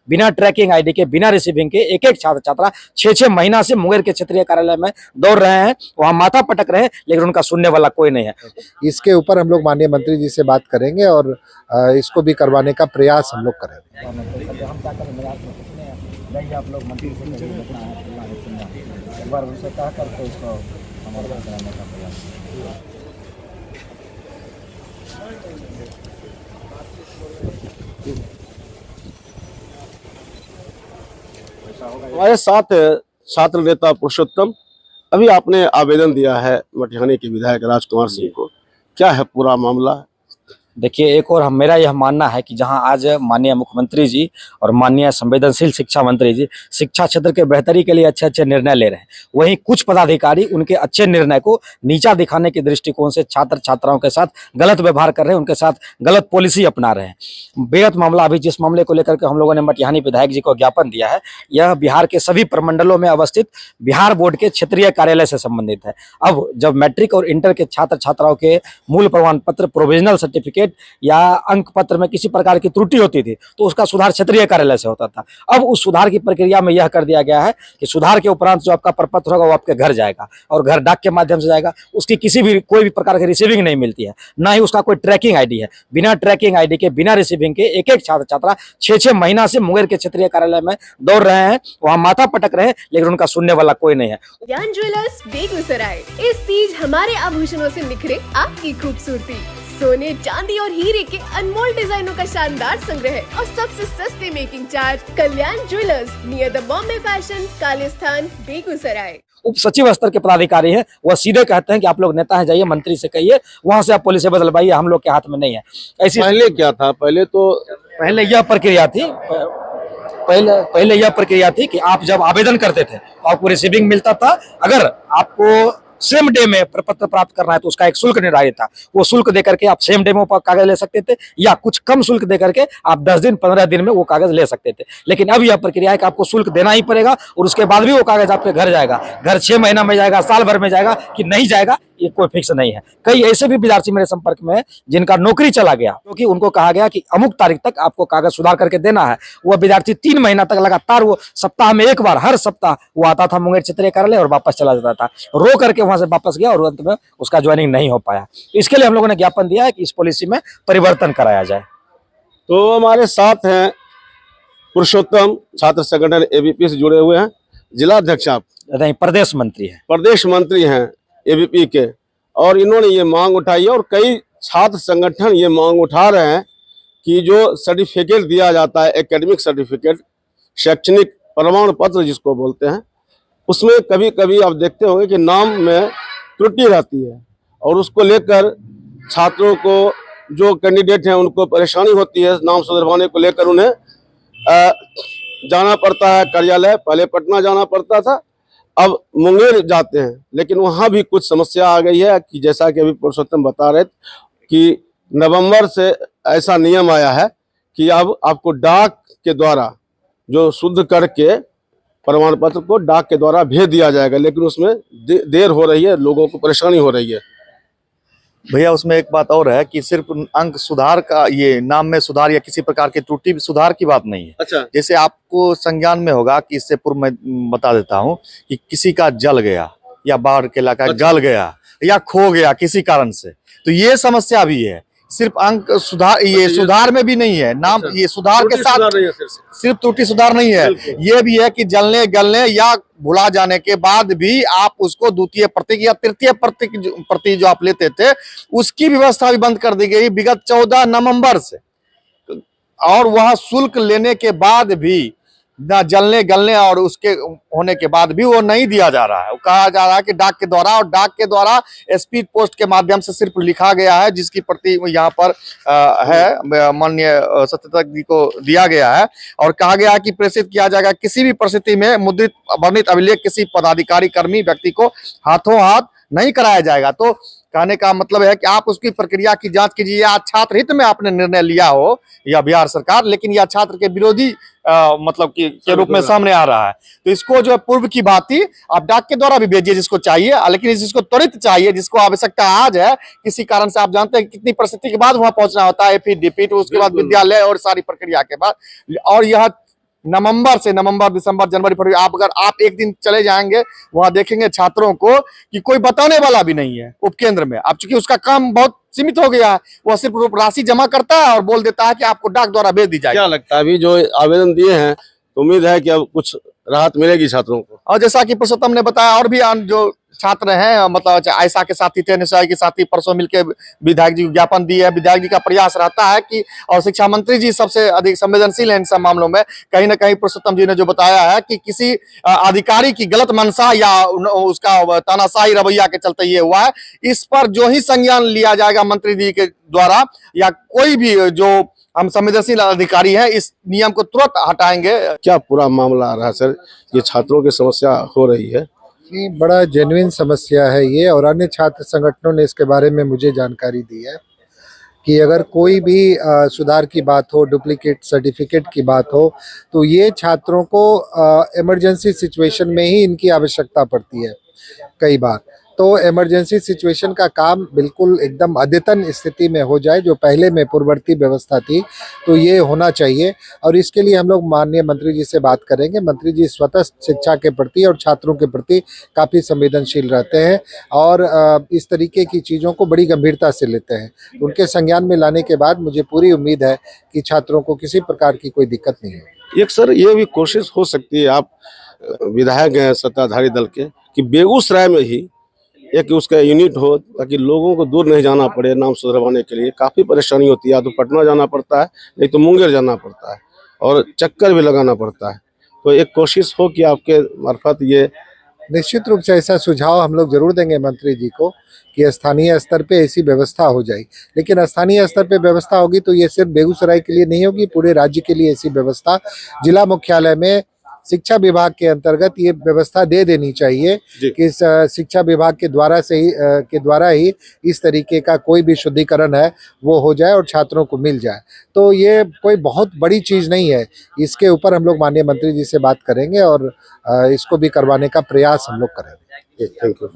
बिना tracking ID के, बिना रिसीविंग के एक एक छात्र छात्रा 6-6 महीना से मुंगेर के क्षेत्रीय कार्यालय में दौड़ रहे हैं, वहां माथा पटक रहे हैं, लेकिन उनका सुनने वाला कोई नहीं है। इसके ऊपर हम लोग माननीय मंत्री जी से बात करेंगे और इसको भी करवाने का प्रयास हम लोग करेंगे। आप लोग मंत्री से एक बार उनसे कह करके इसको समाधान कराने का प्रयास। हमारे साथ छात्र नेता पुरुषोत्तम, अभी आपने आवेदन दिया है मटिहानी के विधायक राजकुमार सिंह को, क्या है पूरा मामला? देखिए, एक और मेरा यह मानना है कि जहां आज माननीय मुख्यमंत्री जी और माननीय संवेदनशील शिक्षा मंत्री जी शिक्षा क्षेत्र के बेहतरी के लिए अच्छे अच्छे निर्णय ले रहे हैं, वहीं कुछ पदाधिकारी उनके अच्छे निर्णय को नीचा दिखाने के दृष्टिकोण से छात्र छात्राओं के साथ गलत व्यवहार कर रहे हैं, उनके साथ गलत पॉलिसी अपना रहे हैं। बेहद मामला, अभी जिस मामले को लेकर के हम लोगों ने मटिहानी विधायक जी को ज्ञापन दिया है, यह बिहार के सभी प्रमंडलों में अवस्थित बिहार बोर्ड के क्षेत्रीय कार्यालय से संबंधित है। अब जब मैट्रिक और इंटर के छात्र छात्राओं के मूल प्रमाण पत्र, प्रोविजनल सर्टिफिकेट या अंक पत्र में किसी प्रकार की त्रुटि होती थी तो उसका सुधार क्षेत्रीय कार्यालय से होता था। अब उस सुधार की प्रक्रिया में यह कर दिया गया है कि सुधार के उपरांत जो आपका प्रपत्र होगा वो आपके घर जाएगा और घर डाक के माध्यम से जाएगा, उसकी कोई भी प्रकार की रिसीविंग नहीं मिलती है, ना ही उसका कोई ट्रैकिंग आईडी है। बिना ट्रैकिंग आईडी के, बिना रिसीविंग के एक एक छात्र छात्रा 6-6 महीना से मुंगेर के क्षेत्रीय कार्यालय में दौड़ रहे हैं, वहां माथा पटक रहे हैं, लेकिन उनका सुनने वाला कोई नहीं है। कल्याण ज्वेलर्स बेगूसराय, इस तीज हमारे आभूषणों से निखरे आपकी खूबसूरती। सोने, चांदी और हीरे के अनमोल डिजाइनों का शानदार संग्रह और सबसे सस्ते making charge. Kalyan Jewellers, near the Bombay Fashion, Kalisthan, Begusarai. उप सचिव स्तर के पदाधिकारी हैं, वह सीधे कहते हैं कि आप लोग नेता हैं, जाइए मंत्री से कहिए, वहां से आप पुलिस से बदलवाइए, हम लोग के हाथ में नहीं है। ऐसी पहले क्या था? पहले यह प्रक्रिया थी, पहले यह प्रक्रिया थी कि आप जब आवेदन करते थे तो आपको रिसीविंग मिलता था। अगर आपको सेम डे में प्रपत्र प्राप्त करना है तो उसका एक शुल्क निर्धारित था, वो शुल्क देकर के आप सेम डे में कागज ले सकते थे, या कुछ कम शुल्क देकर के आप 10 दिन 15 दिन में वो कागज ले सकते थे। लेकिन अब यह प्रक्रिया है कि आपको शुल्क देना ही पड़ेगा और उसके बाद भी वो कागज आपके घर जाएगा। घर 6 महीना में जाएगा, साल भर में जाएगा कि नहीं जाएगा, ये कोई फिक्स नहीं है। कई ऐसे भी विद्यार्थी मेरे संपर्क में हैं जिनका नौकरी चला गया क्योंकि उनको कहा गया कि अमुक तारीख तक आपको कागज सुधार करके देना है। वह विद्यार्थी 3 महीना तक लगातार, वो सप्ताह में एक बार, हर सप्ताह वो आता था मुंगेर क्षेत्रीय कार्यालय और वापस चला जाता था, रो करके वहां से वापस गया और अंत में उसका ज्वाइनिंग नहीं हो पाया। इसके लिए हम लोगों ने ज्ञापन दिया है कि इस पॉलिसी में परिवर्तन कराया जाए। तो हमारे साथ हैं पुरुषोत्तम, छात्र संगठन एबीपी से जुड़े हुए हैं, जिला अध्यक्ष आप नहीं, प्रदेश मंत्री है, प्रदेश मंत्री हैं एबीपी के, और इन्होंने ये मांग उठाई है और कई छात्र संगठन ये मांग उठा रहे हैं कि जो सर्टिफिकेट दिया जाता है, एकेडमिक सर्टिफिकेट, शैक्षणिक प्रमाण पत्र जिसको बोलते हैं, उसमें कभी कभी आप देखते होंगे कि नाम में त्रुटि रहती है और उसको लेकर छात्रों को, जो कैंडिडेट हैं, उनको परेशानी होती है। नाम सुधरवाने को लेकर उन्हें जाना पड़ता है कार्यालय, पहले पटना जाना पड़ता था, अब मुंगेर जाते हैं, लेकिन वहाँ भी कुछ समस्या आ गई है कि जैसा कि अभी पुरुषोत्तम बता रहे कि नवंबर से ऐसा नियम आया है कि अब आपको डाक के द्वारा जो शुद्ध करके प्रमाण पत्र को डाक के द्वारा भेज दिया जाएगा, लेकिन उसमें देर हो रही है, लोगों को परेशानी हो रही है। भैया उसमें एक बात और है कि सिर्फ अंक सुधार का, ये नाम में सुधार या किसी प्रकार की त्रुटि सुधार की बात नहीं है। अच्छा, जैसे आपको संज्ञान में होगा कि इससे पूर्व मैं बता देता हूं कि किसी का जल गया या बाढ़ के इलाका जल गया या खो गया किसी कारण से, तो ये समस्या भी है। सिर्फ अंक सुधार, ये सुधार में भी नहीं है नाम, ये सुधार के साथ सिर्फ त्रुटि सुधार नहीं है, ये भी है कि जलने गलने या भुला जाने के बाद भी आप उसको द्वितीय प्रतीक या तृतीय प्रति जो आप लेते थे उसकी व्यवस्था भी बंद कर दी गई विगत 14 नवंबर से, और वह शुल्क लेने के बाद भी ना जलने गलने और उसके होने के बाद भी वो नहीं दिया जा रहा है। वो कहा जा रहा है कि डाक के द्वारा, और डाक के द्वारा स्पीड पोस्ट के माध्यम से सिर्फ लिखा गया है, जिसकी प्रति यहाँ पर है माननीय सत्यतक जी को दिया गया है, और कहा गया है कि प्रेषित किया जाएगा। किसी भी परिस्थिति में मुद्रित वर्णित अभिलेख किसी पदाधिकारी कर्मी व्यक्ति को हाथों हाथ नहीं कराया जाएगा। तो कहने का मतलब है कि आप उसकी प्रक्रिया की जांच कीजिए। आज छात्र हित में आपने निर्णय लिया हो या बिहार सरकार, लेकिन यह छात्र के विरोधी मतलब के रूप में सामने आ रहा है। तो इसको जो पूर्व की बात थी आप डाक के द्वारा भी भेजिए जिसको चाहिए, लेकिन जिसको त्वरित चाहिए, जिसको आवश्यकता आज है, किसी कारण से आप जानते हैं कितनी परिस्थिति के बाद वहां पहुंचना होता है, फिर डिपिट, उसके बाद विद्यालय और सारी प्रक्रिया के बाद, और यह नवंबर दिसंबर जनवरी फरवरी आप एक दिन चले जाएंगे वहां देखेंगे छात्रों को कि कोई बताने वाला भी नहीं है उपकेंद्र में। अब चूंकि उसका काम बहुत सीमित हो गया है, वह सिर्फ राशि जमा करता है और बोल देता है कि आपको डाक द्वारा भेज दी जाएगी। क्या लगता है अभी जो आवेदन दिए हैं तो उम्मीद है कि अब कुछ राहत मिलेगी छात्रों को? और जैसा कि पुरुषोत्तम ने बताया और भी जो छात्र हैं मतलब आयशा के साथी थे, निशा के साथी परसों मिलकर विधायक जी को ज्ञापन दिए है। विधायक जी का प्रयास रहता है कि और शिक्षा मंत्री जी सबसे अधिक संवेदनशील हैं इन सब मामलों में। कहीं ना कहीं पुरुषोत्तम जी ने जो बताया है कि किसी अधिकारी की गलत मंशा या उसका तानाशाही रवैया के चलते ये हुआ है, इस पर जो ही संज्ञान लिया जाएगा मंत्री जी के द्वारा या कोई भी जो हम संवेदनशील अधिकारी हैं इस नियम को तुरंत हटाएंगे। क्या पूरा मामला आ रहा है सर? ये छात्रों की समस्या हो रही है। ये बड़ा जेन्युइन समस्या है ये, और अन्य छात्र संगठनों ने इसके बारे में मुझे जानकारी दी है कि अगर कोई भी सुधार की बात हो, डुप्लीकेट सर्टिफिकेट की बात हो, तो ये छात्रों को इमरजेंसी सिचुएशन में ही इनकी आवश्यकता पड़ती है कई बार। तो इमरजेंसी सिचुएशन का काम बिल्कुल एकदम अद्यतन स्थिति में हो जाए, जो पहले में पूर्ववर्ती व्यवस्था थी, तो ये होना चाहिए। और इसके लिए हम लोग माननीय मंत्री जी से बात करेंगे। मंत्री जी स्वतः शिक्षा के प्रति और छात्रों के प्रति काफ़ी संवेदनशील रहते हैं और इस तरीके की चीज़ों को बड़ी गंभीरता से लेते हैं। उनके संज्ञान में लाने के बाद मुझे पूरी उम्मीद है कि छात्रों को किसी प्रकार की कोई दिक्कत नहीं है। एक सर ये भी कोशिश हो सकती है, आप विधायक हैं सत्ताधारी दल के, कि बेगूसराय में ही एक उसका यूनिट हो ताकि लोगों को दूर नहीं जाना पड़े नाम सुधरवाने के लिए। काफ़ी परेशानी होती है, या तो पटना जाना पड़ता है नहीं तो मुंगेर जाना पड़ता है और चक्कर भी लगाना पड़ता है। तो एक कोशिश हो कि आपके मार्फत ये निश्चित रूप से ऐसा सुझाव हम लोग जरूर देंगे मंत्री जी को कि स्थानीय स्तर पे ऐसी व्यवस्था हो जाए। लेकिन स्थानीय स्तर पे व्यवस्था होगी तो ये सिर्फ बेगूसराय के लिए नहीं होगी, पूरे राज्य के लिए ऐसी व्यवस्था जिला मुख्यालय में शिक्षा विभाग के अंतर्गत ये व्यवस्था दे देनी चाहिए कि शिक्षा विभाग के द्वारा ही इस तरीके का कोई भी शुद्धिकरण है वो हो जाए और छात्रों को मिल जाए। तो ये कोई बहुत बड़ी चीज़ नहीं है। इसके ऊपर हम लोग माननीय मंत्री जी से बात करेंगे और इसको भी करवाने का प्रयास हम लोग करेंगे। Thank you.